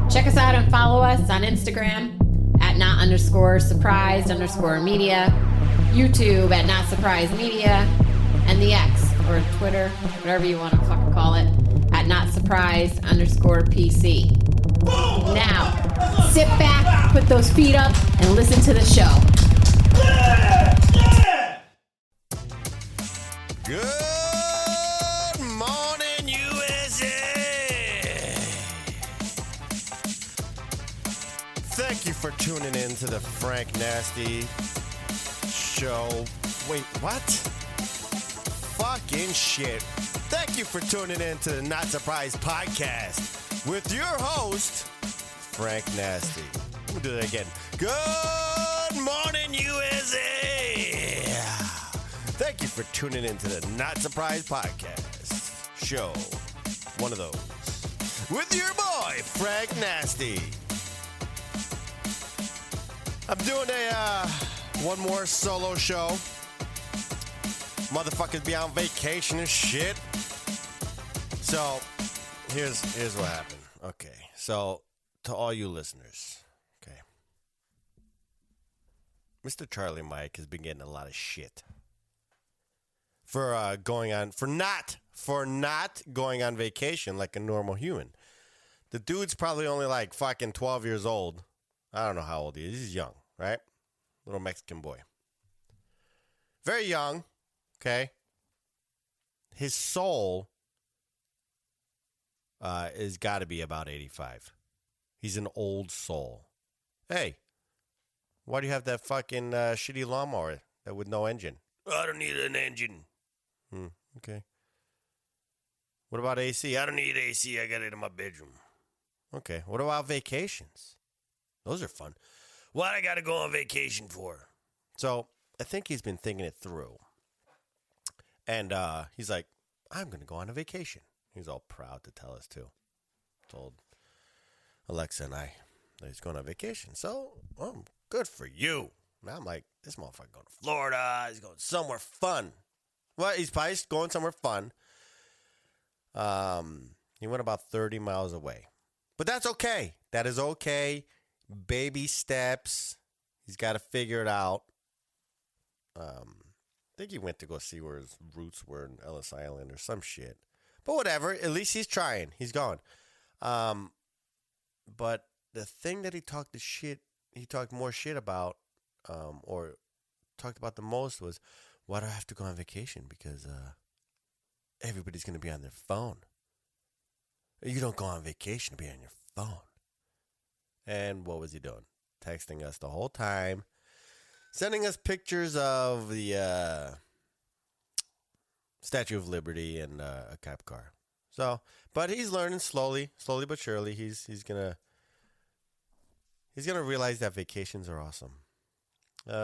Check us out and follow us on Instagram at not_surprised_media, YouTube at Not Surprised Media, and the X, or Twitter, whatever you want to fucking call it, at NotSurprised_PC. Now, sit back, put those feet up, and listen to the show. Good morning, USA! Thank you for tuning in to the Frank Nasty Show. Wait, what? Fucking shit. Thank you for tuning in to the Not Surprised podcast with your host, Frank Nasty. We'll do that again. Good morning, USA! Thank you for tuning in to the Not Surprised podcast show. One of those. With your boy, Frank Nasty. I'm doing one more solo show. Motherfuckers be on vacation and shit. So, here's what happened. Okay, so to all you listeners, okay. Mr. Charlie Mike has been getting a lot of shit for not going on vacation like a normal human. The dude's probably only like fucking 12 years old. I don't know how old he is. He's young, right? Little Mexican boy. Very young, okay? His soul is got to be about 85. He's an old soul. Hey, why do you have that fucking shitty lawnmower that with no engine? I don't need an engine. Okay. What about AC? I don't need AC. I got it in my bedroom. Okay. What about vacations? Those are fun. What I got to go on vacation for? So I think he's been thinking it through. And he's like, I'm going to go on a vacation. He's all proud to tell us, too. Told Alexa and I that he's going on vacation. So, good for you. Now I'm like, this motherfucker going to Florida. He's going somewhere fun. Well, he's probably going somewhere fun. He went about 30 miles away. But that's okay. That is okay. Baby steps. He's got to figure it out. I think he went to go see where his roots were in Ellis Island or some shit. But whatever. At least he's trying. He's going. But the thing that he talked more shit about, or talked about the most was, why do I have to go on vacation? Because everybody's going to be on their phone. You don't go on vacation to be on your phone. And what was he doing? Texting us the whole time. Sending us pictures of the Statue of Liberty and a cop car. So, but he's learning slowly but surely. He's gonna realize that vacations are awesome.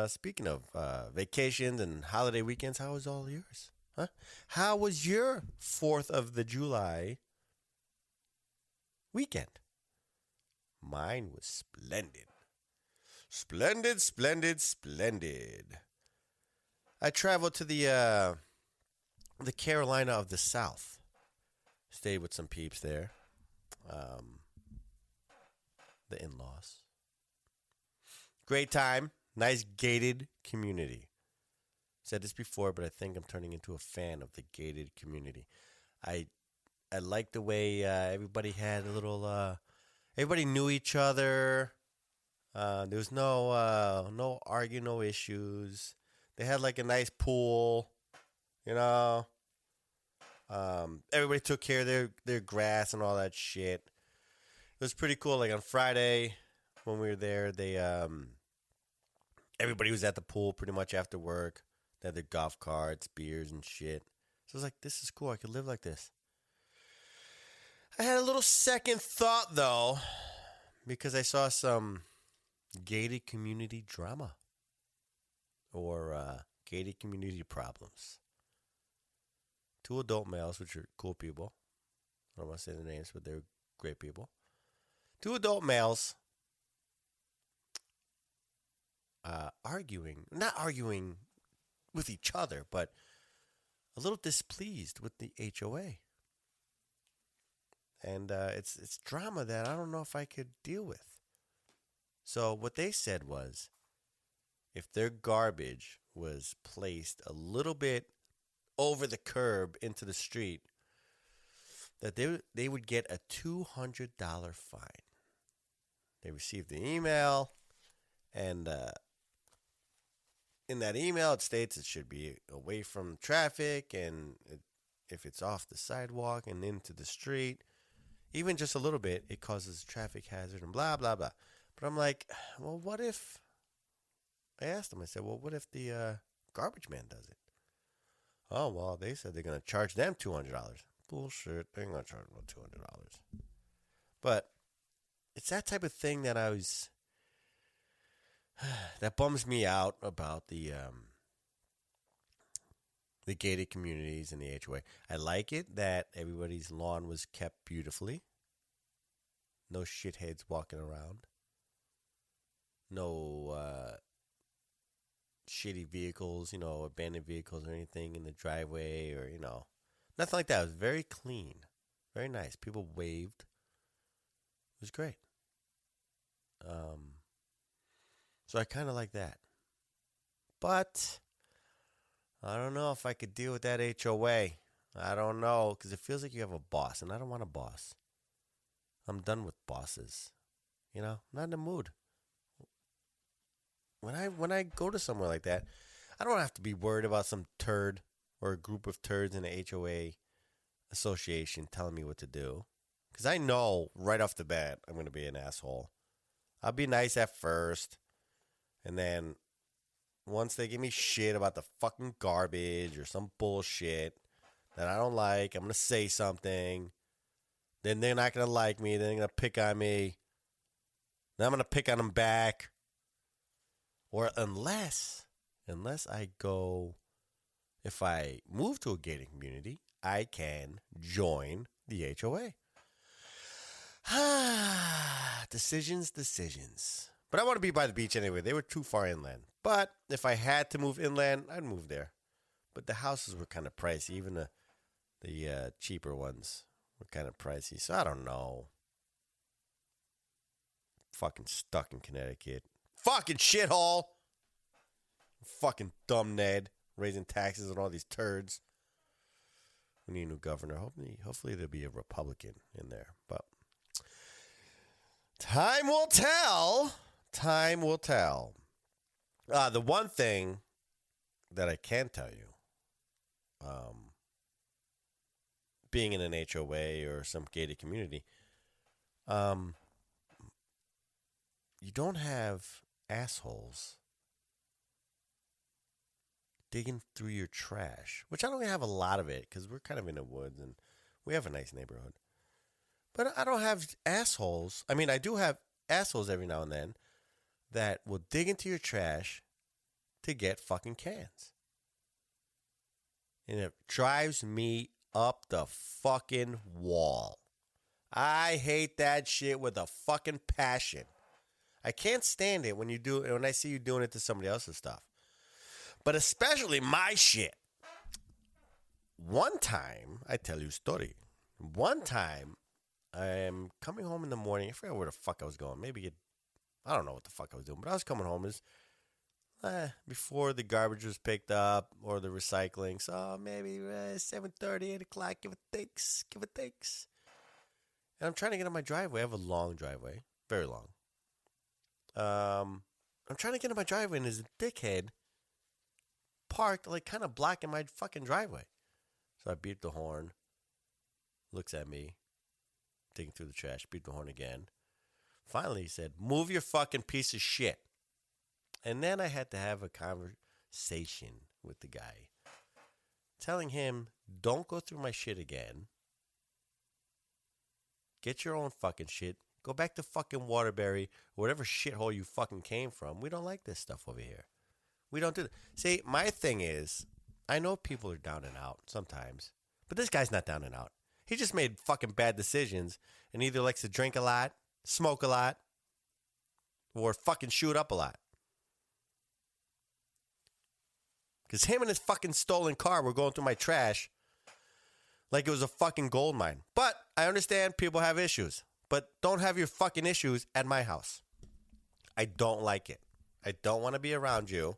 Speaking of vacations and holiday weekends, how was all yours? Huh? How was your 4th of the July weekend? Mine was splendid. Splendid. I traveled to the Carolina of the South. Stayed with some peeps there. The in-laws. Great time. Nice gated community. Said this before, but I think I'm turning into a fan of the gated community. I like the way everybody had a little. Everybody knew each other. There was no arguing, no issues. They had like a nice pool, you know. Everybody took care of their grass and all that shit. It was pretty cool. Like on Friday when we were there, everybody was at the pool pretty much after work. They had their golf carts, beers, and shit. So I was like, this is cool. I could live like this. I had a little second thought, though, because I saw some gated community drama or gated community problems. 2 adult males, which are cool people. I don't want to say their names, but they're great people. 2 adult males not arguing with each other, but a little displeased with the HOA. And it's drama that I don't know if I could deal with. So what they said was, if their garbage was placed a little bit over the curb into the street, that they would get a $200 fine. They received the email, and in that email it states it should be away from traffic, and if it's off the sidewalk and into the street, even just a little bit, it causes a traffic hazard and blah, blah, blah. But I'm like, well, what if, I asked them, I said, well, what if the garbage man does it? Oh, well, they said they're going to charge them $200. Bullshit. They're going to charge them $200. But it's that type of thing that that bums me out about the gated communities and the HOA. I like it that everybody's lawn was kept beautifully. No shitheads walking around. No shitty vehicles, abandoned vehicles or anything in the driveway or, nothing like that. It was very clean. Very nice. People waved. It was great. So I kind of like that. But I don't know if I could deal with that HOA. I don't know, because it feels like you have a boss, and I don't want a boss. I'm done with bosses. Not in the mood. When I go to somewhere like that, I don't have to be worried about some turd or a group of turds in the HOA association telling me what to do. Because I know right off the bat I'm going to be an asshole. I'll be nice at first. And then once they give me shit about the fucking garbage or some bullshit that I don't like, I'm going to say something. Then they're not going to like me. Then they're going to pick on me. Then I'm going to pick on them back. Or unless I go, if I move to a gated community, I can join the HOA. Decisions. But I want to be by the beach anyway. They were too far inland. But if I had to move inland, I'd move there. But the houses were kind of pricey. Even the cheaper ones were kind of pricey. So I don't know. Fucking stuck in Connecticut. Fucking shithole. Fucking dumb Ned. Raising taxes on all these turds. We need a new governor. Hopefully there'll be a Republican in there. But time will tell. Time will tell. The one thing that I can tell you, being in an HOA or some gated community, you don't have assholes digging through your trash, which I don't have a lot of it because we're kind of in the woods and we have a nice neighborhood. But I don't have assholes. I mean, I do have assholes every now and then that will dig into your trash to get fucking cans. And it drives me up the fucking wall. I hate that shit with a fucking passion. I can't stand it when I see you doing it to somebody else's stuff. But especially my shit. One time, I tell you a story. One time, I'm coming home in the morning. I forgot where the fuck I was going. I don't know what the fuck I was doing. But I was coming home before the garbage was picked up or the recycling. So maybe 7:30, 8 o'clock. Give it takes. And I'm trying to get on my driveway. I have a long driveway. Very long. I'm trying to get on my driveway and there's a dickhead parked like kind of blocking my fucking driveway. So I beat the horn. Looks at me. Digging through the trash. Beat the horn again. Finally he said, "Move your fucking piece of shit." And then I had to have a conversation with the guy. Telling him, don't go through my shit again. Get your own fucking shit. Go back to fucking Waterbury, whatever shithole you fucking came from. We don't like this stuff over here. We don't do that. See, my thing is, I know people are down and out sometimes, but this guy's not down and out. He just made fucking bad decisions and either likes to drink a lot, smoke a lot, or fucking shoot up a lot. Because him and his fucking stolen car were going through my trash like it was a fucking gold mine. But I understand people have issues. But don't have your fucking issues at my house. I don't like it. I don't want to be around you.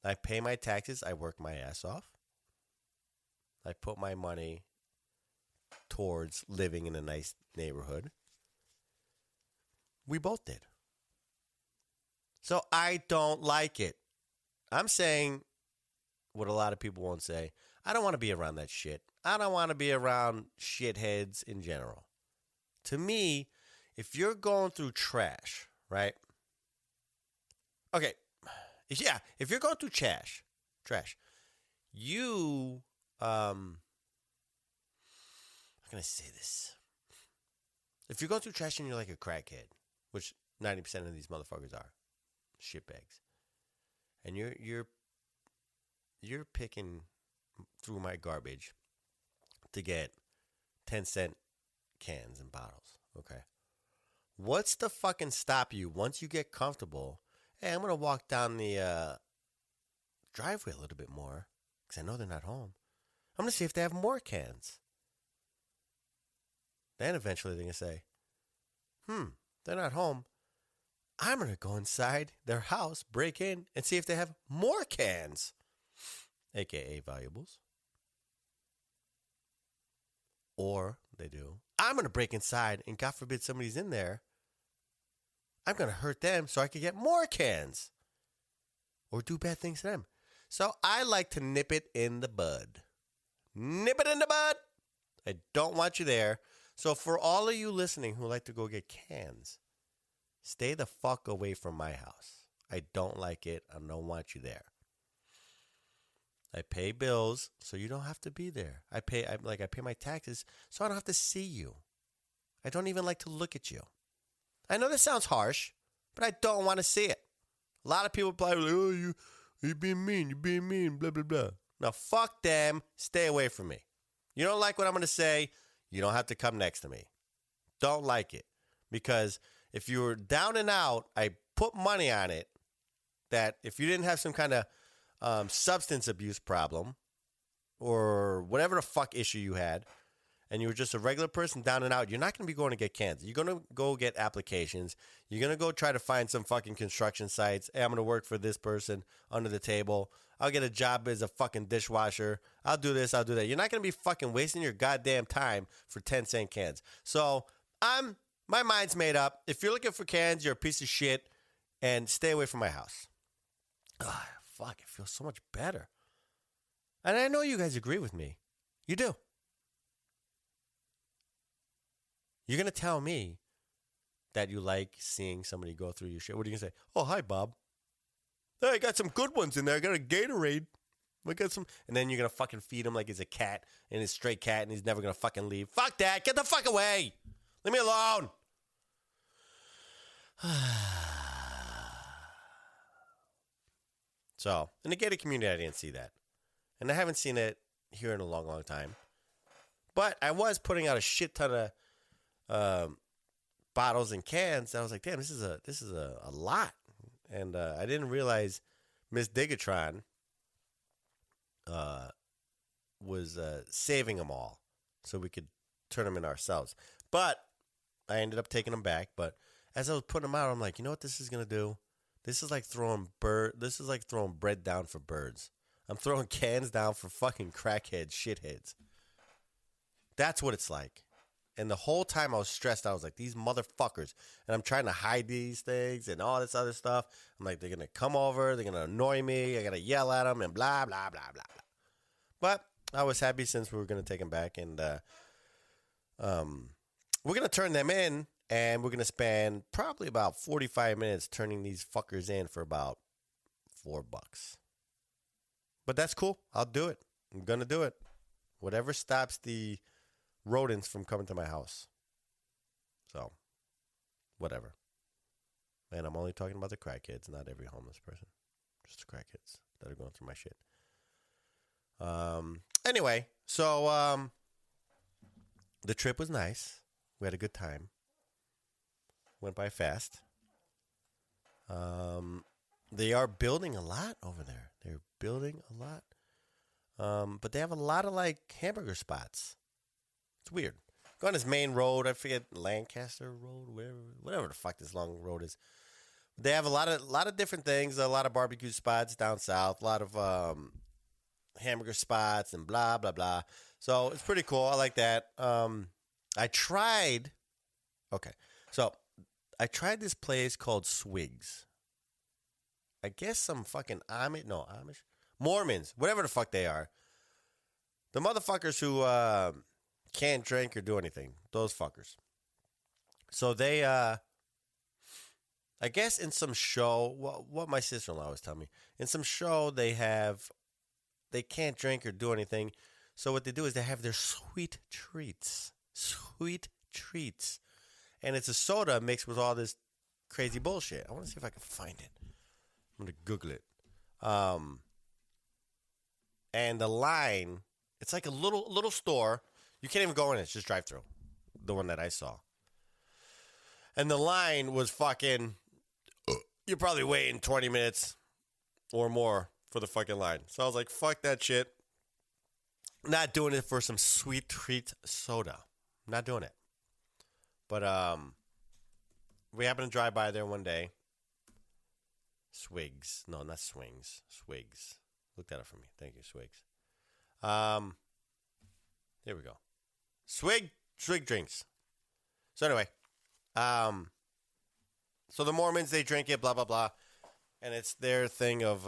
I pay my taxes. I work my ass off. I put my money towards living in a nice neighborhood. We both did. So I don't like it. I'm saying what a lot of people won't say. I don't want to be around that shit. I don't want to be around shitheads in general. To me, if you're going through trash, right? Okay. Yeah, if you're going through trash, you, how can I say this? If you're going through trash and you're like a crackhead, which 90% of these motherfuckers are, shitbags, and you're picking through my garbage to get 10-cent cans and bottles, okay? What's to fucking stop you once you get comfortable? Hey, I'm going to walk down the driveway a little bit more because I know they're not home. I'm going to see if they have more cans. Then eventually they're going to say, they're not home. I'm going to go inside their house, break in, and see if they have more cans, a.k.a. valuables. Or they do. I'm going to break inside, and God forbid somebody's in there. I'm going to hurt them so I can get more cans. Or do bad things to them. So I like to nip it in the bud. Nip it in the bud. I don't want you there. So for all of you listening who like to go get cans, stay the fuck away from my house. I don't like it. I don't want you there. I pay bills so you don't have to be there. I pay my taxes so I don't have to see you. I don't even like to look at you. I know this sounds harsh, but I don't want to see it. A lot of people probably like, oh, you're being mean, blah, blah, blah. Now, fuck them. Stay away from me. You don't like what I'm going to say, you don't have to come next to me. Don't like it. Because if you were down and out, I put money on it that if you didn't have some kind of substance abuse problem or whatever the fuck issue you had, and you were just a regular person down and out, you're not going to be going to get cans. You're going to go get applications. You're going to go try to find some fucking construction sites. Hey, I'm going to work for this person under the table. I'll get a job as a fucking dishwasher. I'll do this. I'll do that. You're not going to be fucking wasting your goddamn time for 10-cent cans. So my mind's made up. If you're looking for cans, you're a piece of shit, and stay away from my house. Ugh, fuck, it feels so much better. And I know you guys agree with me. You do. You're going to tell me that you like seeing somebody go through your shit. What are you going to say? Oh, hi, Bob. Hey, I got some good ones in there. I got a Gatorade. I got some. And then you're going to fucking feed him like he's a cat and he's a stray cat and he's never going to fucking leave. Fuck that. Get the fuck away. Leave me alone. So, in the gated community, I didn't see that. And I haven't seen it here in a long, long time. But I was putting out a shit ton of bottles and cans. I was like, damn, this is a lot. And I didn't realize Miss Digatron was saving them all so we could turn them in ourselves. But I ended up taking them back. But as I was putting them out, I'm like, you know what this is gonna do? This is like throwing bread down for birds. I'm throwing cans down for fucking crackheads, shitheads. That's what it's like. And the whole time I was stressed, I was like, these motherfuckers. And I'm trying to hide these things and all this other stuff. I'm like, they're going to come over. They're going to annoy me. I got to yell at them and blah, blah, blah, blah, blah. But I was happy since we were going to take them back. And we're going to turn them in. And we're going to spend probably about 45 minutes turning these fuckers in for about $4. But that's cool. I'll do it. I'm going to do it. Whatever stops the rodents from coming to my house. So, whatever. And I'm only talking about the crackheads, not every homeless person. Just the crackheads that are going through my shit. Anyway, so the trip was nice. We had a good time. Went by fast. They are building a lot over there. They're building a lot. But they have a lot of like hamburger spots. It's weird. Go on this main road. I forget Lancaster Road, whatever the fuck this long road is. They have a lot of different things. A lot of barbecue spots down south. A lot of hamburger spots and blah blah blah. So it's pretty cool. I like that. I tried. Okay, so I tried this place called Swigs. I guess some fucking Amish, Mormons, whatever the fuck they are. The motherfuckers who can't drink or do anything. Those fuckers. So they, I guess in some show, what my sister-in-law was telling me, in some show they can't drink or do anything. So what they do is they have their sweet treats. Sweet treats. And it's a soda mixed with all this crazy bullshit. I want to see if I can find it. I'm going to Google it. And the line, it's like a little store. You can't even go in it. It's just drive-through. The one that I saw. And the line was fucking, you're probably waiting 20 minutes or more for the fucking line. So I was like, fuck that shit. Not doing it for some sweet treat soda. Not doing it. But we happened to drive by there one day. Swigs. No, not Swings. Swigs. Look that up for me. Thank you, Swigs. Here we go. Swig drinks. So anyway, so the Mormons, they drink it, blah, blah, blah. And it's their thing of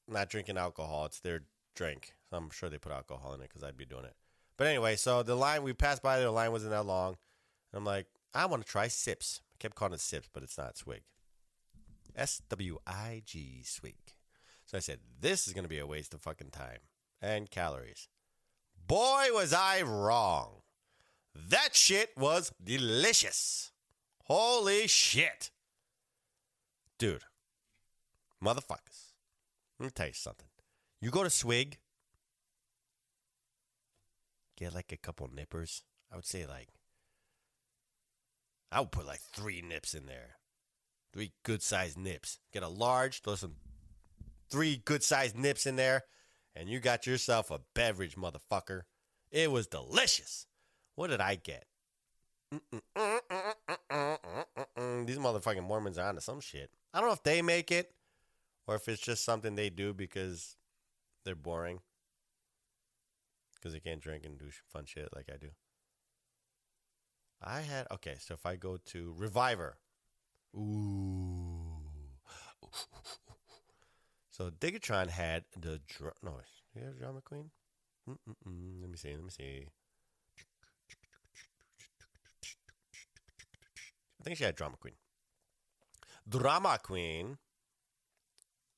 not drinking alcohol. It's their drink. So I'm sure they put alcohol in it because I'd be doing it. But anyway, so the line, we passed by there, the line wasn't that long. And I'm like, I want to try Sips. I kept calling it Sips, but it's not. Swig. Swig. Swig. So I said, this is going to be a waste of fucking time and calories. Boy, was I wrong. That shit was delicious. Holy shit. Dude. Motherfuckers. Let me tell you something. You go to Swig, get like a couple nippers. I would say I would put like 3 nips in there. 3 good-sized nips. Get a large, throw some 3 good-sized nips in there, and you got yourself a beverage, motherfucker. It was delicious. What did I get? These motherfucking Mormons are onto some shit. I don't know if they make it or if it's just something they do because they're boring. Because they can't drink and do fun shit like I do. Okay, so if I go to Reviver. Ooh. So Digatron had the no, you have Drama Queen? Let me see. I think she had Drama Queen. Drama Queen.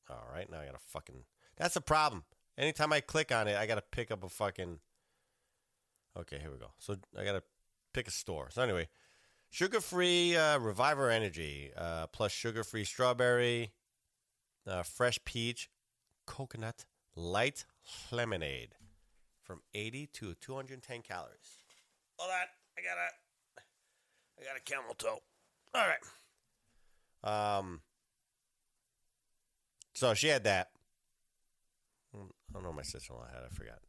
All right, now I gotta fucking. That's the problem. Anytime I click on it, I gotta pick up a fucking. Okay, here we go. So I gotta pick a store. So anyway, sugar-free Reviver Energy plus sugar-free strawberry, fresh peach, coconut, light lemonade from 80 to 210 calories. Hold on, I got a camel toe. All right. So she had that. I don't know what my sister-in-law had. I forgot.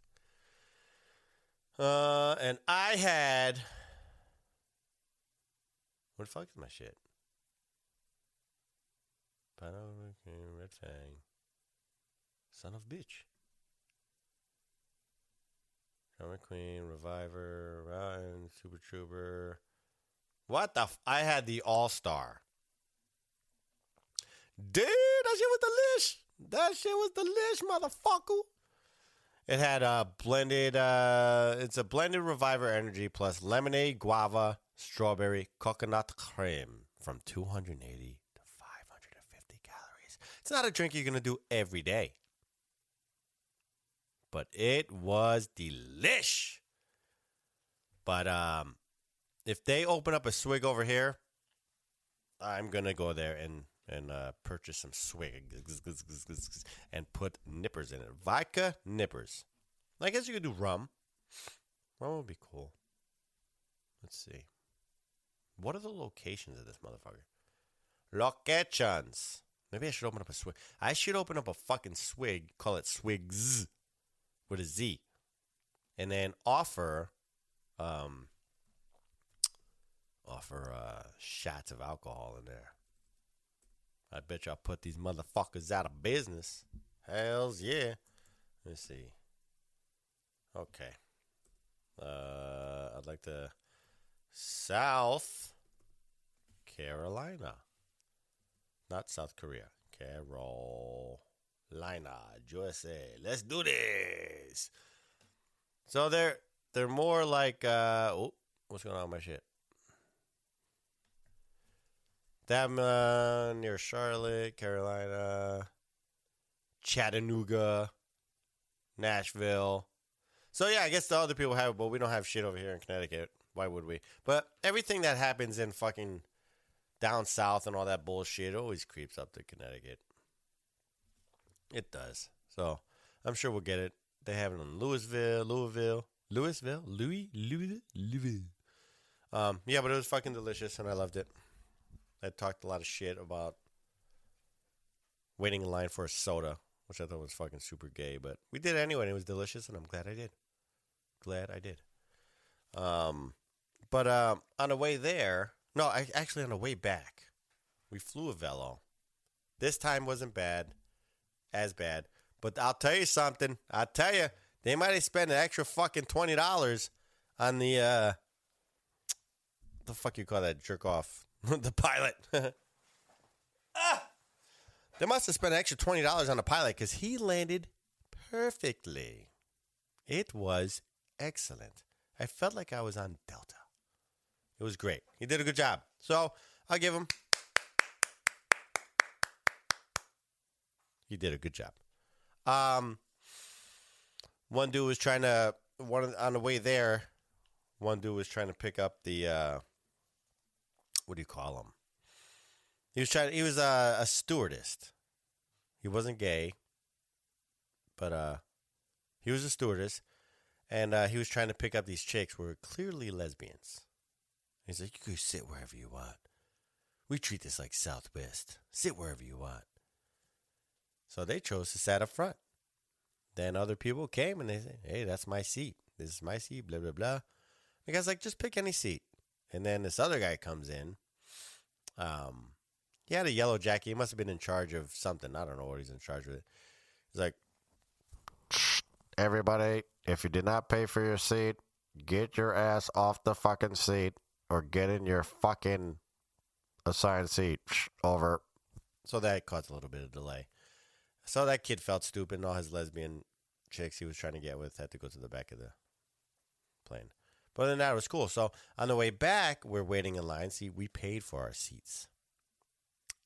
And I had. What the fuck is my shit? Pineapple cream, Red Fang. Son of bitch. Drama Queen, Reviver, Rotten, Super Trooper. What the I had the All-Star. Dude, that shit was delish. That shit was delish, motherfucker. It had a blended, it's a blended Reviver Energy plus lemonade, guava, strawberry, coconut cream from 280 to 550 calories. It's not a drink you're going to do every day. But it was delish. But if they open up a Swig over here, I'm going to go there and purchase some Swig and put nippers in it. Vodka nippers. I guess you could do rum. Rum would be cool. Let's see. What are the locations of this motherfucker? Locations. Maybe I should open up a Swig. I should open up a fucking Swig. Call it Swigs. with a Z. And then offer shots of alcohol in there. I bet you I'll put these motherfuckers out of business. Hells yeah. Let's see. Okay. I'd like to South Carolina. Not South Korea. Carolina, USA. Let's do this. So they're more like what's going on with my shit? Them near Charlotte, Carolina, Chattanooga, Nashville. So yeah, I guess the other people have it, but we don't have shit over here in Connecticut. Why would we? But everything that happens in fucking down south and all that bullshit always creeps up to Connecticut. It does. So I'm sure we'll get it. They have it in Louisville. Yeah, but it was fucking delicious and I loved it. I talked a lot of shit about waiting in line for a soda, which I thought was fucking super gay, but we did it anyway and it was delicious and I'm glad I did. But on the way there, actually on the way back, we flew a Velo. This time wasn't as bad. But I'll tell you something. They might have spent an extra fucking $20 on the fuck you call that jerk off? The pilot. They must have spent an extra $20 on the pilot because he landed perfectly. It was excellent. I felt like I was on Delta. It was great. He did a good job. So I'll give him. He did a good job. One dude was trying to on the way there. One dude was trying to pick up the what do you call him? He was a stewardess. He wasn't gay, but he was a stewardess, and he was trying to pick up these chicks who were clearly lesbians. He's like, you can sit wherever you want. We treat this like Southwest. Sit wherever you want. So they chose to sit up front. Then other people came and they said, hey, that's my seat. This is my seat, blah, blah, blah. The guy's like, just pick any seat. And then this other guy comes in. He had a yellow jacket. He must have been in charge of something. I don't know what he's in charge of. He's like, everybody, if you did not pay for your seat, get your ass off the fucking seat or get in your fucking assigned seat. Over. So that caused a little bit of delay. So that kid felt stupid, and all his lesbian chicks he was trying to get with had to go to the back of the plane. But other than that, it was cool. So on the way back, we're waiting in line. See, we paid for our seats.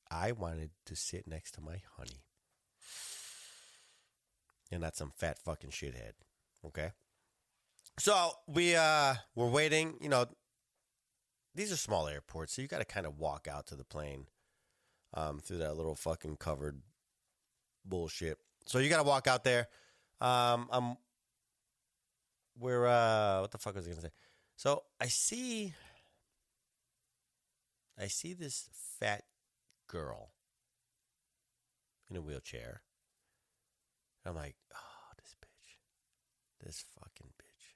I wanted to sit next to my honey. And not some fat fucking shithead. Okay? So we're waiting. You know, these are small airports, so you got to kind of walk out to the plane through that little fucking covered bullshit. So you got to walk out there. What the fuck was I going to say? So I see this fat girl in a wheelchair. I'm like, oh, this fucking bitch.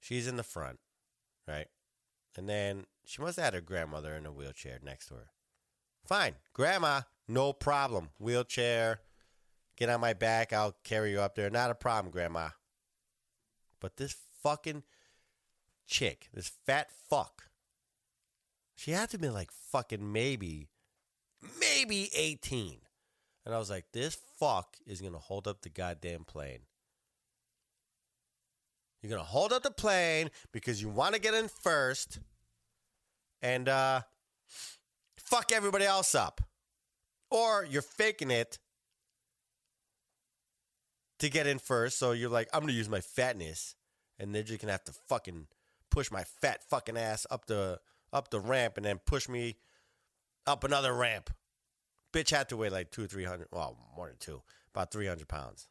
She's in the front, right? And then she must have had her grandmother in a wheelchair next to her. Fine. Grandma, no problem. Wheelchair. Get on my back. I'll carry you up there. Not a problem, Grandma. But this fucking chick, this fat fuck, she had to be like fucking maybe 18. And I was like, this fuck is going to hold up the goddamn plane. You're going to hold up the plane because you want to get in first and fuck everybody else up. Or you're faking it to get in first. So you're like, I'm going to use my fatness. And they're just going to have to fucking push my fat fucking ass up the ramp and then push me up another ramp. Bitch had to weigh like 300, well, more than two, about 300 pounds.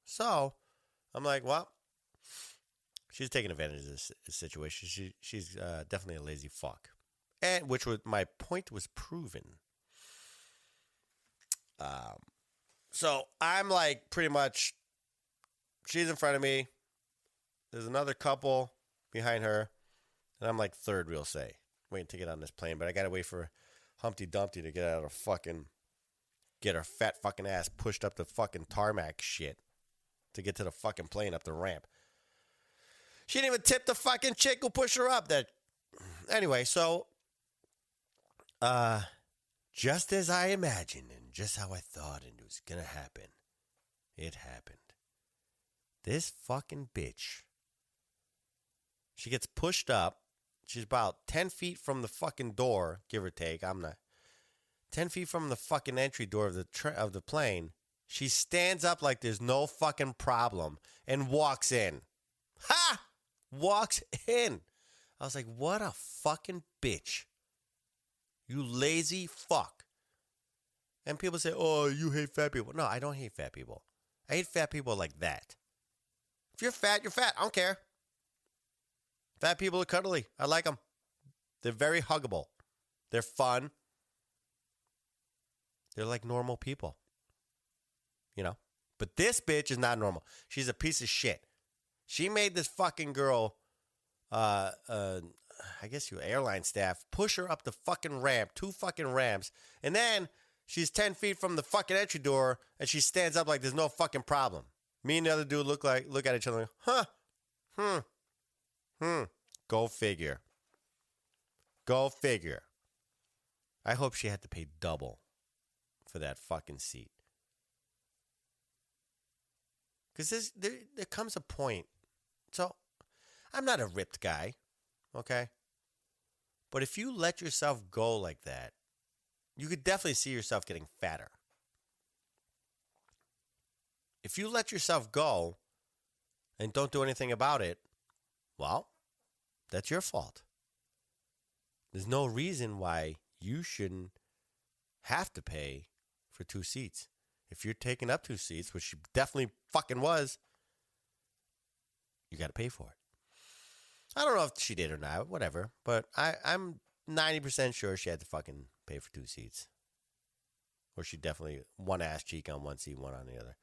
So I'm like, well, she's taking advantage of this situation. She's definitely a lazy fuck. And my point was proven. So I'm like pretty much she's in front of me. There's another couple behind her. And I'm like third, we'll say, waiting to get on this plane. But I got to wait for Humpty Dumpty to get out of get her fat fucking ass pushed up the fucking tarmac shit to get to the fucking plane up the ramp. She didn't even tip the fucking chick who pushed her up. Anyway, so just as I imagined and just how I thought it was going to happen, it happened. This fucking bitch, she gets pushed up. She's about 10 feet from the fucking door, give or take. I'm not. 10 feet from the fucking entry door of the plane. She stands up like there's no fucking problem and walks in. Ha! Walks in. I was like, what a fucking bitch. You lazy fuck. And people say, oh, you hate fat people. No, I don't hate fat people. I hate fat people like that. If you're fat, you're fat. I don't care. Fat people are cuddly. I like them. They're very huggable. They're fun. They're like normal people. You know? But this bitch is not normal. She's a piece of shit. She made this fucking girl, I guess airline staff, push her up the fucking ramp, 2 fucking ramps, and then she's 10 feet from the fucking entry door, and she stands up like there's no fucking problem. Me and the other dude look at each other like, Go figure. Go figure. I hope she had to pay double for that fucking seat. Because there comes a point. So, I'm not a ripped guy, okay? But if you let yourself go like that, you could definitely see yourself getting fatter. If you let yourself go and don't do anything about it, well, that's your fault. There's no reason why you shouldn't have to pay for 2 seats. If you're taking up 2 seats, which she definitely fucking was, you got to pay for it. I don't know if she did or not, whatever. But I'm 90% sure she had to fucking pay for 2 seats. Or she definitely, one ass cheek on one seat, one on the other.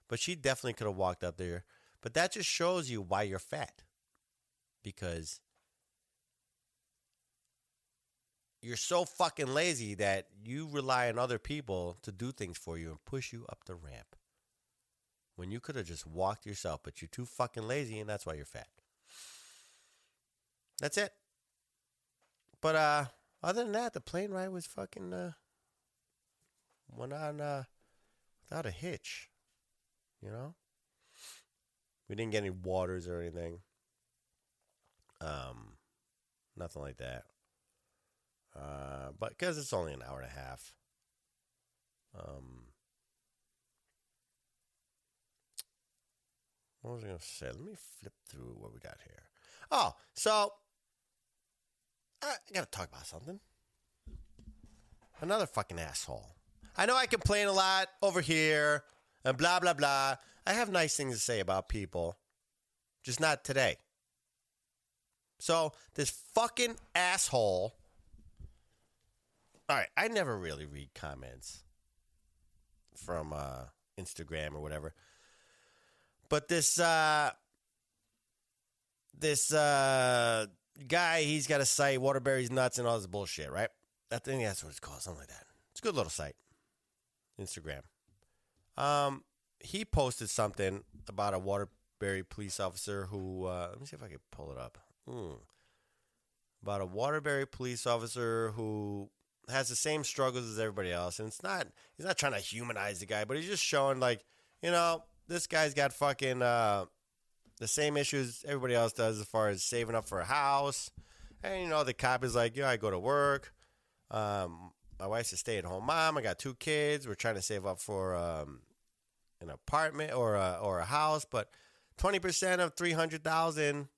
But she definitely could have walked up there. But that just shows you why you're fat. Because you're so fucking lazy that you rely on other people to do things for you and push you up the ramp. When you could have just walked yourself, but you're too fucking lazy and that's why you're fat. That's it. But other than that, the plane ride was fucking went on without a hitch. You know? We didn't get any waters or anything. Nothing like that. But because it's only an hour and a half. What was I going to say? Let me flip through what we got here. Oh, so I got to talk about something. Another fucking asshole. I know I complain a lot over here and blah, blah, blah. I have nice things to say about people. Just not today. So, this fucking asshole. All right, I never really read comments from Instagram or whatever. But this guy, he's got a site, Waterbury's Nuts and all this bullshit, right? I think that's what it's called, something like that. It's a good little site. Instagram. He posted something about a Waterbury police officer who, let me see if I can pull it up. About a Waterbury police officer who has the same struggles as everybody else. And he's not trying to humanize the guy, but he's just showing like, you know, this guy's got fucking the same issues everybody else does as far as saving up for a house. And, you know, the cop is like, I go to work. My wife's a stay-at-home mom. I got 2 kids. We're trying to save up for an apartment or a house. But 20% of $300,000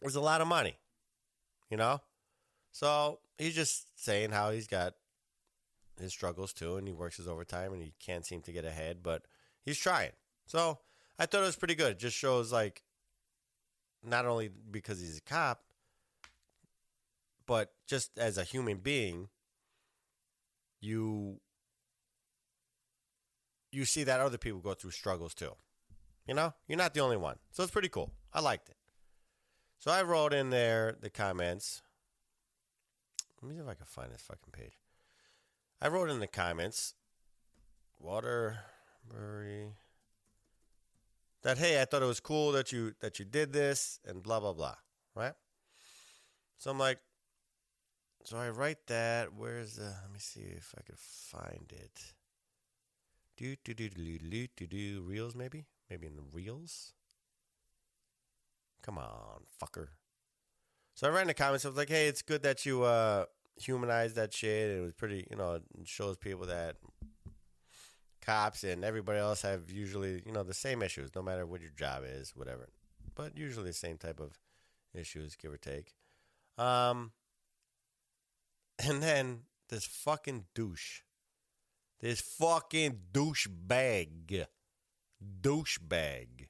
is a lot of money, you know? So he's just saying how he's got his struggles too, and he works his overtime, and he can't seem to get ahead, but he's trying. So I thought it was pretty good. It just shows, like, not only because he's a cop, but just as a human being, you see that other people go through struggles too. You know, you're not the only one. So it's pretty cool. I liked it. So I wrote in there the comments. Let me see if I can find this fucking page. I wrote in the comments, Waterbury, that hey, I thought it was cool that you did this and blah blah blah, right? So I'm like, so I write that. Where's the? Let me see if I could find it. Do reels maybe in the reels. Come on, fucker. So I write in the comments. I was like, hey, it's good that you humanized that shit. It was pretty, you know, it shows people that cops and everybody else have usually, you know, the same issues, no matter what your job is, whatever. But usually the same type of issues, give or take. And then this fucking douchebag,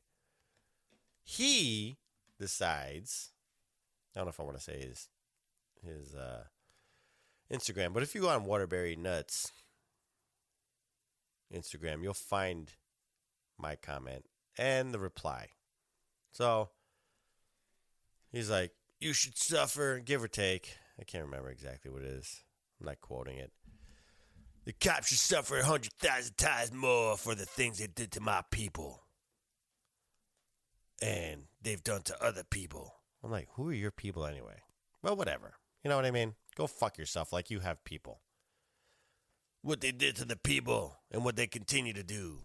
he decides, I don't know if I want to say his Instagram, but if you go on Waterbury Nuts Instagram, you'll find my comment and the reply. So he's like, you should suffer, give or take. I can't remember exactly what it is. I'm not quoting it. The cops should suffer 100,000 times more for the things they did to my people. And they've done to other people. I'm like, who are your people anyway? Well, whatever. You know what I mean? Go fuck yourself like you have people. What they did to the people and what they continue to do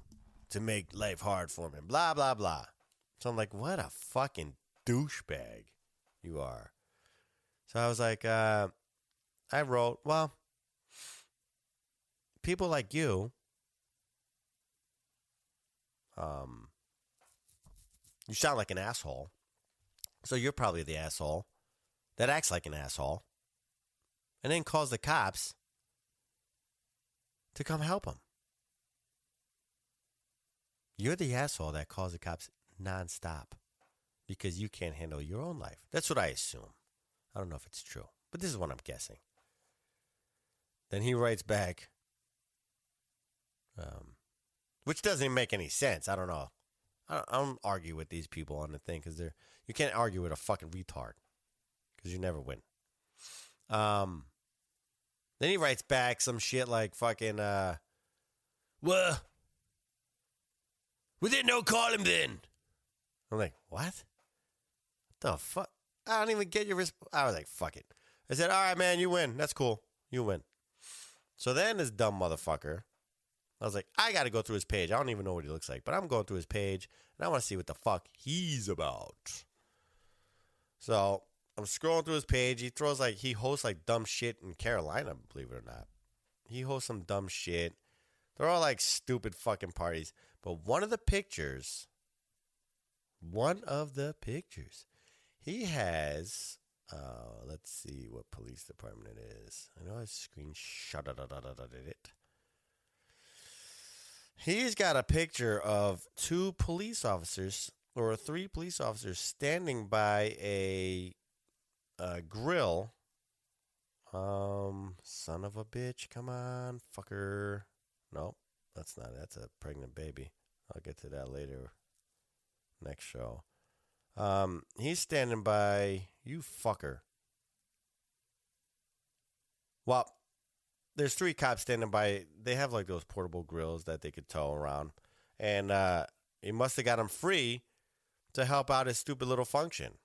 to make life hard for them. Blah, blah, blah. So I'm like, what a fucking douchebag you are. So I was like, I wrote, well, people like you, you sound like an asshole. So you're probably the asshole that acts like an asshole and then calls the cops to come help him. You're the asshole that calls the cops nonstop because you can't handle your own life. That's what I assume. I don't know if it's true, but this is what I'm guessing. Then he writes back, which doesn't even make any sense. I don't know. I don't argue with these people on the thing because you can't argue with a fucking retard because you never win. Then he writes back some shit like fucking, well, then no call him then. I'm like, what the fuck? I don't even get your response. I was like, fuck it. I said, all right, man, you win. That's cool. You win. So then this dumb motherfucker, I was like, I got to go through his page. I don't even know what he looks like, but I'm going through his page, and I want to see what the fuck he's about. So I'm scrolling through his page. He hosts like dumb shit in Carolina, believe it or not. He hosts some dumb shit. They're all like stupid fucking parties. But one of the pictures, he has, let's see what police department it is. I know I screenshot it. He's got a picture of three police officers standing by a grill. Son of a bitch, come on, fucker. Nope, that's not it. That's a pregnant baby. I'll get to that later. Next show. He's standing by, you fucker. Well, there's three cops standing by. They have like those portable grills that they could tow around. And he must have got them free to help out his stupid little function.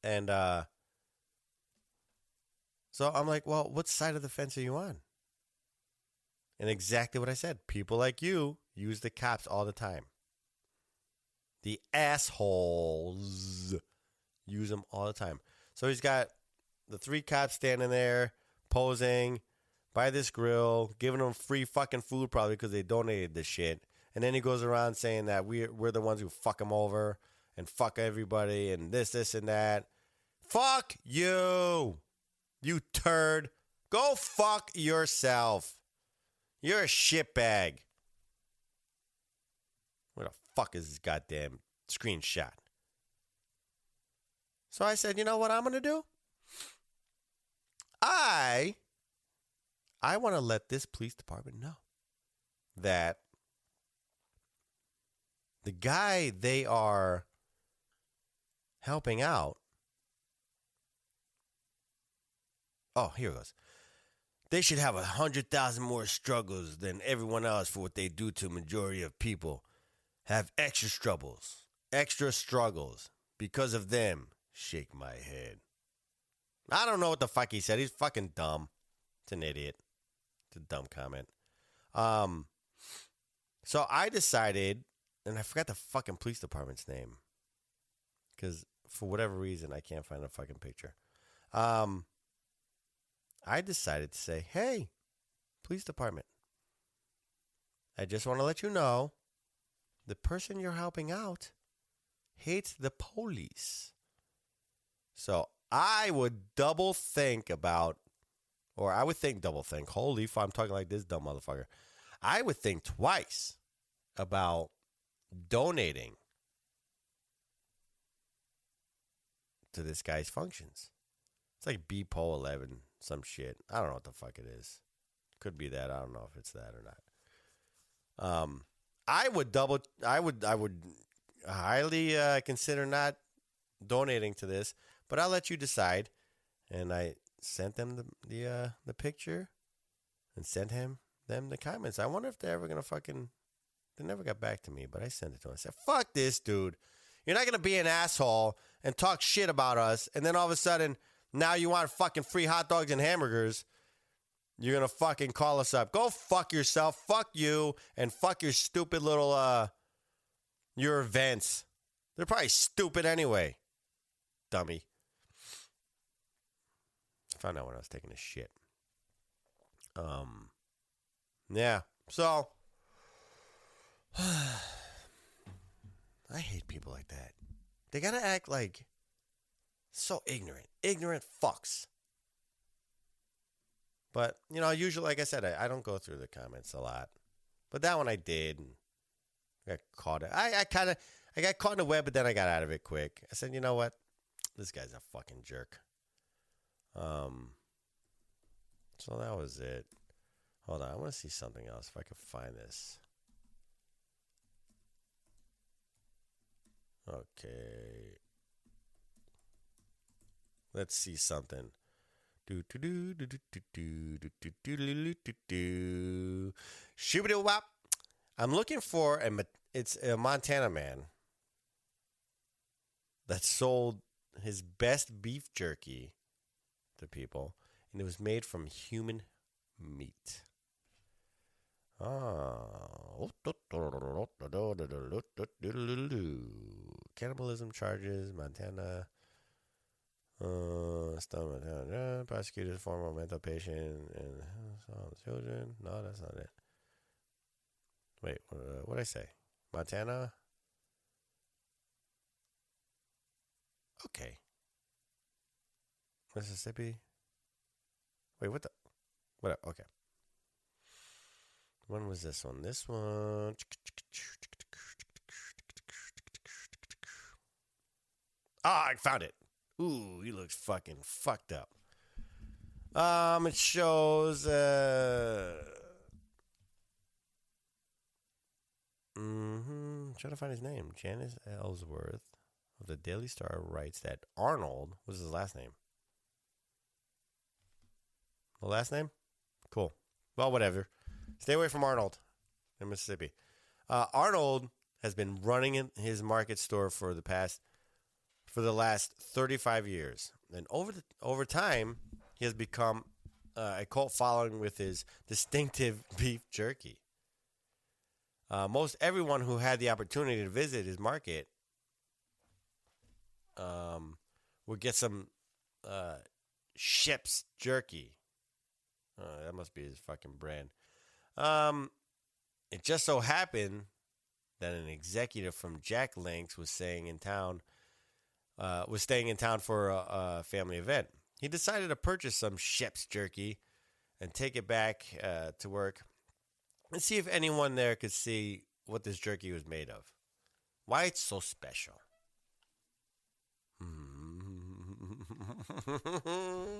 And so I'm like, well, what side of the fence are you on? And exactly what I said. People like you use the cops all the time. The assholes use them all the time. So he's got the three cops standing there, posing by this grill, giving them free fucking food probably because they donated this shit. And then he goes around saying that we're the ones who fuck them over and fuck everybody and this, and that. Fuck you, you turd. Go fuck yourself. You're a shitbag. Where the fuck is this goddamn screenshot? So I said, you know what I'm going to do? I want to let this police department know that the guy they are helping out. Oh, here it goes. They should have 100,000 more struggles than everyone else for what they do to a majority of people. Have extra struggles. Because of them, shake my head. I don't know what the fuck he said. He's fucking dumb. It's an idiot. It's a dumb comment. So I decided, and I forgot the fucking police department's name. Because for whatever reason, I can't find a fucking picture. I decided to say, hey, police department, I just want to let you know the person you're helping out hates the police. So I would double think about, or I would think double think, holy fuck, I'm talking like this dumb motherfucker. I would think twice about donating to this guy's functions. It's like BPO 11, some shit. I don't know what the fuck it is. Could be that. I don't know if it's that or not. I would highly consider not donating to this, but I'll let you decide. And I sent them the picture and sent them the comments. I wonder if they're ever gonna fucking. They never got back to me, but I sent it to them. I said, "Fuck this, dude. You're not gonna be an asshole and talk shit about us, and then all of a sudden." Now you want fucking free hot dogs and hamburgers. You're going to fucking call us up. Go fuck yourself. Fuck you. And fuck your stupid little, your events. They're probably stupid anyway. Dummy. I found out when I was taking a shit. Yeah. So. I hate people like that. They got to act like. So ignorant. Ignorant fucks. But, usually, like I said, I don't go through the comments a lot. But that one I did. And I got caught. I got caught in the web, but then I got out of it quick. I said, you know what? This guy's a fucking jerk. So that was it. Hold on. I want to see something else if I can find this. Okay. Let's see something. Shoo-ba-doo-wop. I'm looking for it's a Montana man that sold his best beef jerky to people, and it was made from human meat. Cannibalism charges, Montana. Prosecutors, former mental patient, and children. No, that's not it. Wait, what did I say? Montana? Okay. Mississippi? Wait, what the? What? Okay. When was this one? This one. I found it. Ooh, he looks fucking fucked up. It shows, trying to find his name. Janice Ellsworth of the Daily Star writes that Arnold was his last name. The last name? Cool. Well, whatever. Stay away from Arnold in Mississippi. Arnold has been running his market store for the last 35 years. And over time, he has become a cult following with his distinctive beef jerky. Most everyone who had the opportunity to visit his market would get some Shep's jerky. That must be his fucking brand. It just so happened that an executive from Jack Links was staying in town for a family event. He decided to purchase some Shep's jerky and take it back to work and see if anyone there could see what this jerky was made of. Why it's so special.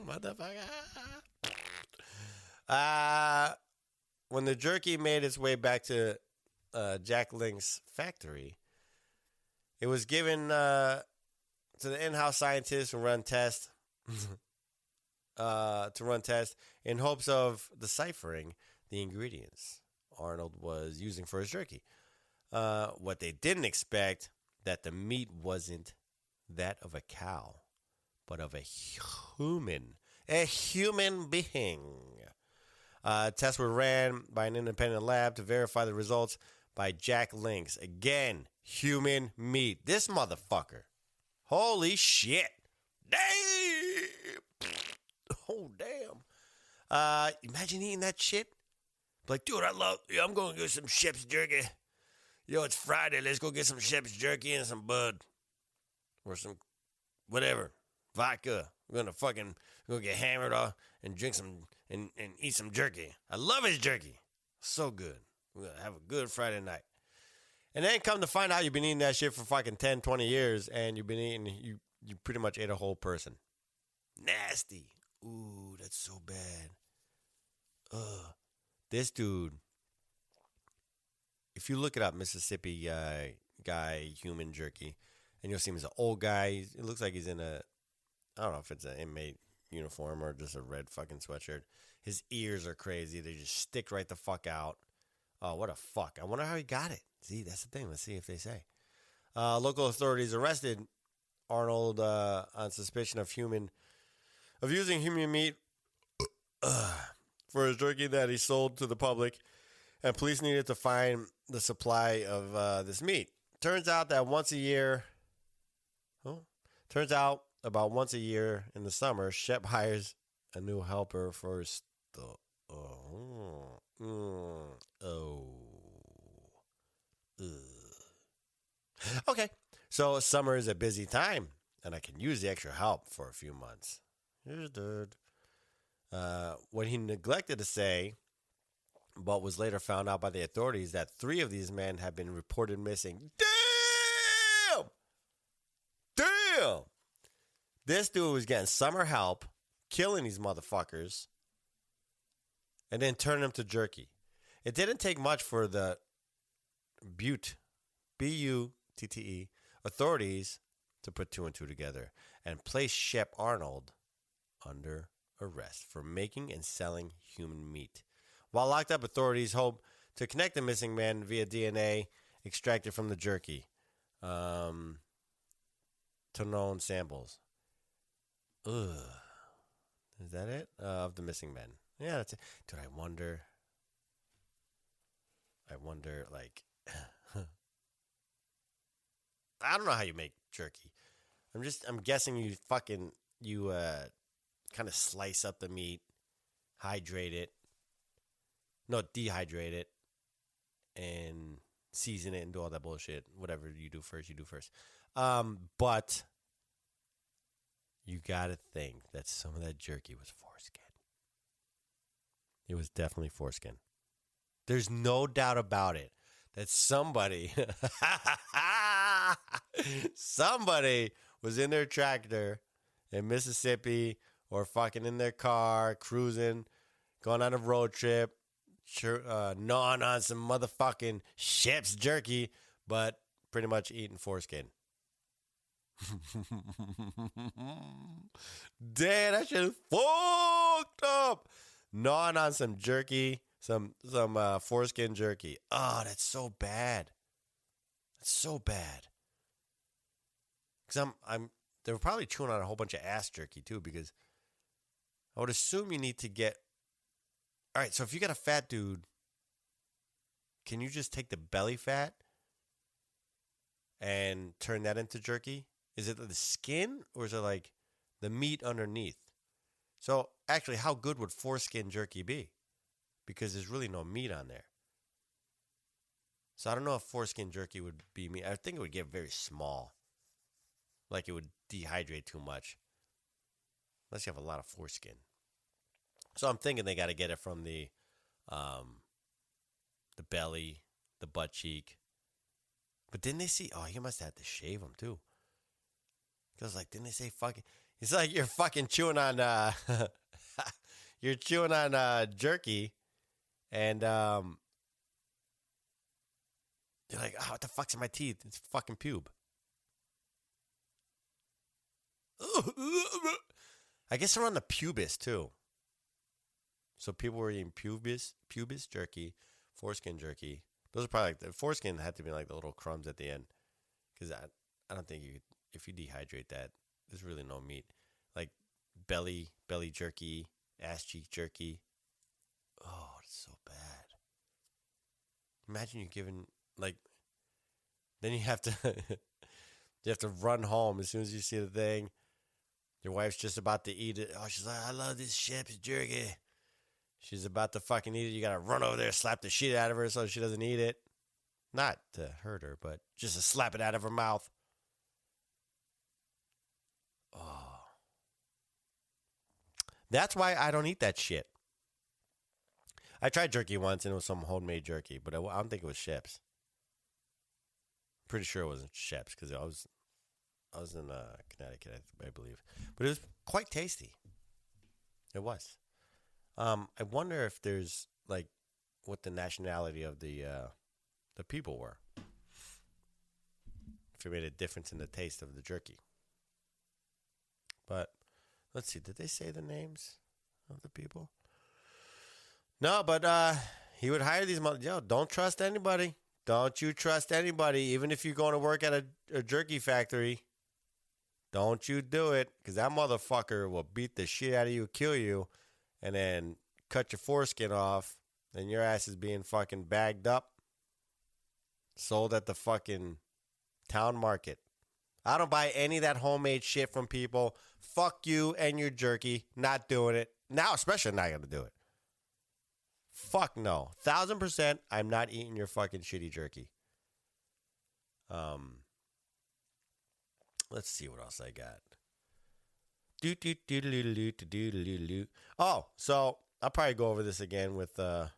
Motherfucker. When the jerky made its way back to Jack Link's factory, It was given to the in-house scientists to run tests in hopes of deciphering the ingredients Arnold was using for his jerky. What they didn't expect, that the meat wasn't that of a cow, but of a human being. Tests were ran by an independent lab to verify the results by Jack Links. Again, human meat. This motherfucker. Holy shit. Damn. Oh, damn. Imagine eating that shit. Like, dude, I'm going to get some ship's jerky. Yo, it's Friday. Let's go get some ship's jerky and some bud. Or some, whatever. Vodka. We're going to get hammered off and drink some, and eat some jerky. I love his jerky. So good. We're going to have a good Friday night. And then come to find out you've been eating that shit for fucking 10, 20 years, and you've been eating, you pretty much ate a whole person. Nasty. Ooh, that's so bad. Ugh. This dude, if you look it up, Mississippi guy, human jerky, and you'll see him as an old guy. It looks like he's in I don't know if it's an inmate uniform or just a red fucking sweatshirt. His ears are crazy. They just stick right the fuck out. Oh, what a fuck. I wonder how he got it. See, that's the thing. Let's see if they say. Local authorities arrested Arnold on suspicion of using human meat for his jerky that he sold to the public, and police needed to find the supply of this meat. Turns out about once a year in the summer, Shep hires a new helper for his Okay, so summer is a busy time, and I can use the extra help for a few months. Here's dude. What he neglected to say, but was later found out by the authorities, that 3 of these men have been reported missing. Damn! This dude was getting summer help, killing these motherfuckers, and then turning them to jerky. It didn't take much for the Butte, B-U-T-T-E, authorities to put 2 and 2 together and place Shep Arnold under arrest for making and selling human meat. While locked up, authorities hope to connect the missing man via DNA extracted from the jerky to known samples. Ugh. Is that it? Of the missing men. Yeah, that's it. Dude, I wonder, like, I don't know how you make jerky. I'm guessing you kind of slice up the meat, dehydrate it, and season it and do all that bullshit. Whatever you do first. But you gotta think that some of that jerky was foreskin. It was definitely foreskin. There's no doubt about it that somebody was in their tractor in Mississippi or fucking in their car, cruising, going on a road trip, gnawing on some motherfucking Shep's jerky, but pretty much eating foreskin. Damn, that shit is fucked up. Gnawing on some jerky, some foreskin jerky. Oh, that's so bad. That's so bad. Because they were probably chewing on a whole bunch of ass jerky too, because I would assume you need to get. All right, so if you got a fat dude, can you just take the belly fat and turn that into jerky? Is it the skin or is it like the meat underneath? So actually, how good would foreskin jerky be? Because there's really no meat on there. So I don't know if foreskin jerky would be meat. I think it would get very small. Like it would dehydrate too much. Unless you have a lot of foreskin. So I'm thinking they got to get it from the belly, the butt cheek. But didn't they see? Oh, you must have to shave them too. Because like, didn't they say fucking? It's like you're fucking chewing on jerky, and you're like, oh, what the fuck's in my teeth? It's fucking pube. I guess around the pubis too. So people were eating pubis jerky, foreskin jerky. Those are probably like the foreskin had to be like the little crumbs at the end, because I don't think if you dehydrate that, there's really no meat. Like belly jerky, ass cheek jerky. Oh, it's so bad. Imagine you giving like, then you have to you have to run home as soon as you see the thing. Your wife's just about to eat it. Oh, she's like, I love this sheep's jerky. She's about to fucking eat it. You gotta run over there, slap the shit out of her so she doesn't eat it. Not to hurt her, but just to slap it out of her mouth. Oh. That's why I don't eat that shit. I tried jerky once and it was some homemade jerky, but I don't think it was Shep's. Pretty sure it wasn't Shep's because I was in Connecticut, I believe. But it was quite tasty. It was. I wonder if there's like what the nationality of the people were. If it made a difference in the taste of the jerky. But let's see, did they say the names of the people? No, but he would hire these yo, don't trust anybody. Don't you trust anybody, even if you're going to work at a jerky factory. Don't you do it, because that motherfucker will beat the shit out of you, kill you, and then cut your foreskin off, and your ass is being fucking bagged up, sold at the fucking town market. I don't buy any of that homemade shit from people. Fuck you and your jerky. Not doing it. Now, especially not going to do it. Fuck no. 1,000% I'm not eating your fucking shitty jerky. Let's see what else I got. Oh, so I'll probably go over this again with dude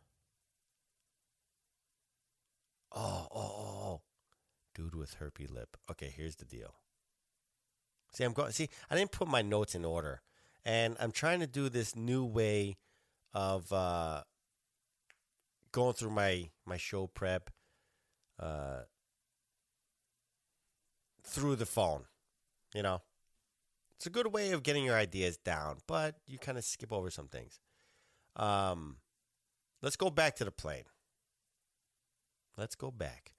with herpes lip. Okay, here's the deal. See, I didn't put my notes in order. And I'm trying to do this new way of going through my show prep through the phone. You know, it's a good way of getting your ideas down, but you kind of skip over some things. Let's go back to the plane. Let's go back.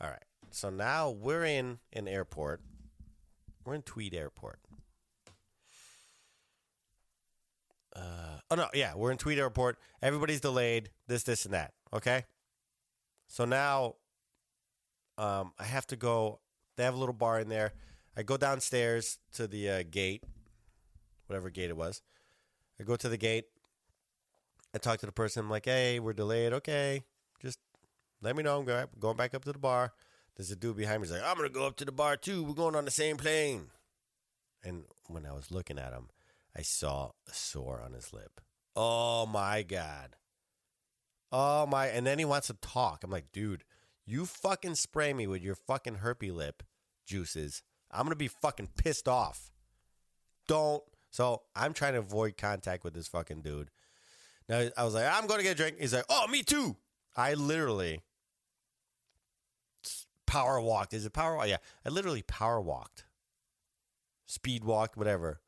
All right. So now we're in an airport. We're in Tweed Airport. We're in Tweed Airport. Everybody's delayed. This, and that. Okay. So now, I have to go. They have a little bar in there. I go downstairs to the gate, whatever gate it was. I go to the gate. I talk to the person. I'm like, hey, we're delayed. Okay. Just let me know. I'm going back up to the bar. There's a dude behind me. He's like, I'm going to go up to the bar too. We're going on the same plane. And when I was looking at him, I saw a sore on his lip. Oh, my God. Oh, my. And then he wants to talk. I'm like, dude, you fucking spray me with your fucking herpes lip juices. I'm going to be fucking pissed off. Don't. So I'm trying to avoid contact with this fucking dude. Now, I was like, I'm going to get a drink. He's like, oh, me too. I literally power walked. Is it power walk? Yeah. I literally power walked. Speed walked, whatever.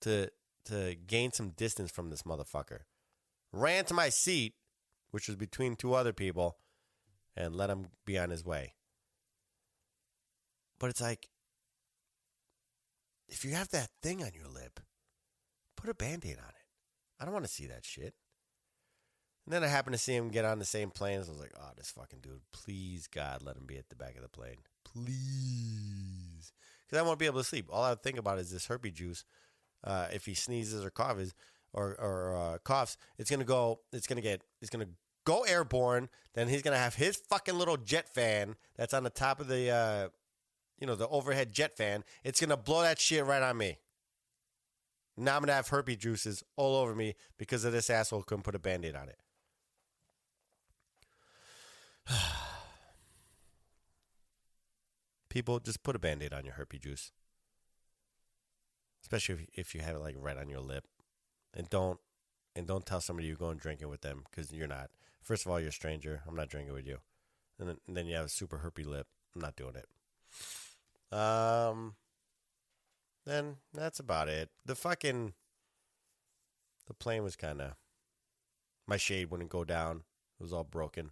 To gain some distance from this motherfucker. Ran to my seat, which was between two other people, and let him be on his way. But it's like, if you have that thing on your lip, put a Band-Aid on it. I don't want to see that shit. And then I happened to see him get on the same plane. So I was like, oh, this fucking dude. Please, God, let him be at the back of the plane. Please. Because I won't be able to sleep. All I would think about is this herpes juice. If he sneezes or coughs, coughs, it's gonna go airborne. Then he's gonna have his fucking little jet fan that's on the top of the the overhead jet fan. It's gonna blow that shit right on me. Now I'm gonna have herpes juices all over me because of this asshole couldn't put a Band-Aid on it. People, just put a Band-Aid on your herpes juice. Especially if you have it like right on your lip. And don't tell somebody you're going drinking with them, because you're not. First of all, you're a stranger. I'm not drinking with you. And then you have a super herpy lip. I'm not doing it. then that's about it. The plane was kind of, my shade wouldn't go down. It was all broken.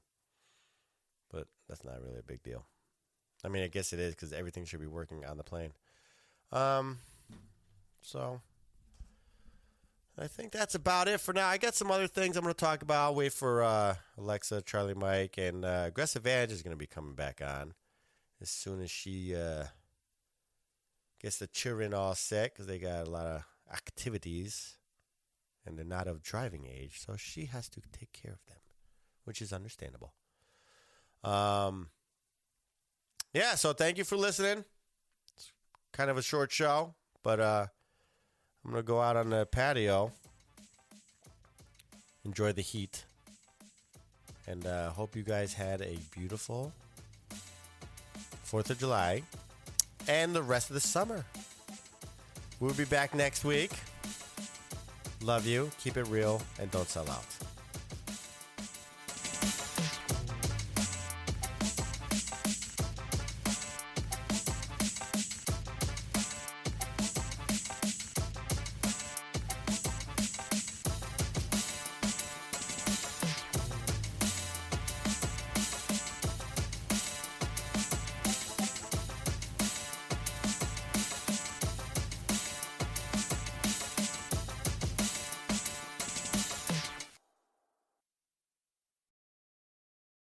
But that's not really a big deal. I mean, I guess it is because everything should be working on the plane. So I think that's about it for now. I got some other things I'm going to talk about. I'll wait for Alexa, Charlie Mike, and Aggressive Edge is going to be coming back on as soon as she gets the children all set because they got a lot of activities and they're not of driving age. So she has to take care of them, which is understandable. Yeah, so thank you for listening. It's kind of a short show, but I'm going to go out on the patio, enjoy the heat, and hope you guys had a beautiful 4th of July and the rest of the summer. We'll be back next week. Love you, keep it real, and don't sell out.